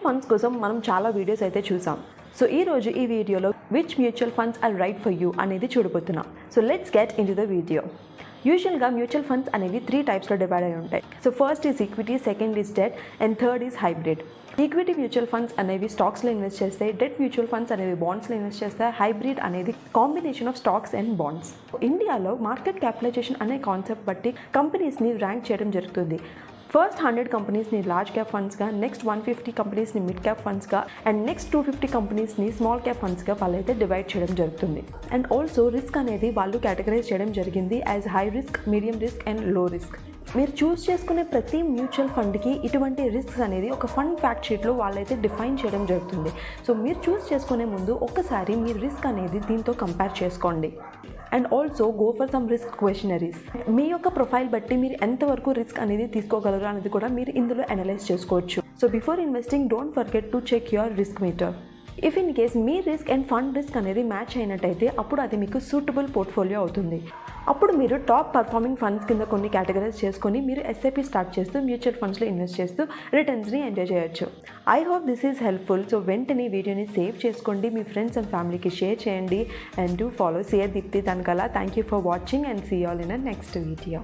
Funds కోసం మనం చాలా వీడియోస్ అయితే చూసాం. సో ఈ రోజు ఈ వీడియోలో which mutual funds are right for you అనేది చూడబోతున్నాం. So let's get into the video. యూజువల్గా మ్యూచువల్ ఫండ్స్ అనేవి 3 టైప్స్లో డివైడ్ అయి ఉంటాయి. So first is equity, second is debt and third is hybrid. Equity mutual funds అనేవి స్టాక్స్లో invest చేస్తాయి, డెట్ మ్యూచువల్ ఫండ్స్ అనేవి బాండ్స్లో ఇన్వెస్ట్ చేస్తాయి, హైబ్రిడ్ అనేది combination of stocks and bonds. ఇండియాలో మార్కెట్ క్యాపిటలైజేషన్ అనే కాన్సెప్ట్ బట్టి కంపెనీస్ని ర్యాంక్ చేయడం జరుగుతుంది. ఫస్ట్ 100 కంపెనీస్ని లార్జ్ క్యాప్ ఫండ్స్గా, నెక్స్ట్ 150 కంపెనీస్ని మిడ్ క్యాప్ ఫండ్స్గా అండ్ నెక్స్ట్ 250 కంపెనీస్ని స్మాల్ క్యాప్ ఫండ్స్గా వాళ్ళైతే డివైడ్ చేయడం జరుగుతుంది. అండ్ ఆల్సో రిస్క్ అనేది వాళ్ళు కేటగరైజ్ చేయడం జరిగింది as high risk, medium risk and లో రిస్క్. మీరు చూస్ చేసుకునే ప్రతి మ్యూచువల్ ఫండ్కి ఇటువంటి రిస్క్స్ అనేది ఒక ఫండ్ ఫ్యాక్ట్ షీట్లో వాళ్ళైతే డిఫైన్ చేయడం జరుగుతుంది. సో మీరు చూస్ చేసుకునే ముందు ఒకసారి మీ రిస్క్ అనేది దీంతో కంపేర్ చేసుకోండి. And also go for some risk questionnaires. మీ యొక్క ప్రొఫైల్ బట్టి మీరు ఎంతవరకు రిస్క్ అనేది తీసుకోగలరు అనేది కూడా మీరు ఇందులో అనలైజ్ చేసుకోవచ్చు. So before investing don't forget to check your risk meter. If in case మీ రిస్క్ అండ్ ఫండ్ రిస్క్ అనేది మ్యాచ్ అయినట్టయితే అప్పుడు అది మీకు సూటబుల్ పోర్ట్ఫోలియో అవుతుంది. అప్పుడు మీరు టాప్ పర్ఫార్మింగ్ ఫండ్స్ కింద కొన్ని కేటగరైజ్ చేసుకొని మీరు ఎస్ఐపి స్టార్ట్ చేస్తూ మ్యూచువల్ ఫండ్స్లో ఇన్వెస్ట్ చేస్తూ రిటర్న్స్ని ఎంజాయ్ చేయొచ్చు. I hope this is helpful. So వెంటనే వీడియోని సేవ్ చేసుకోండి, మీ ఫ్రెండ్స్ అండ్ ఫ్యామిలీకి షేర్ చేయండి and do follow CR Deepthi Tanakala. Thank you for watching and see all in a next video.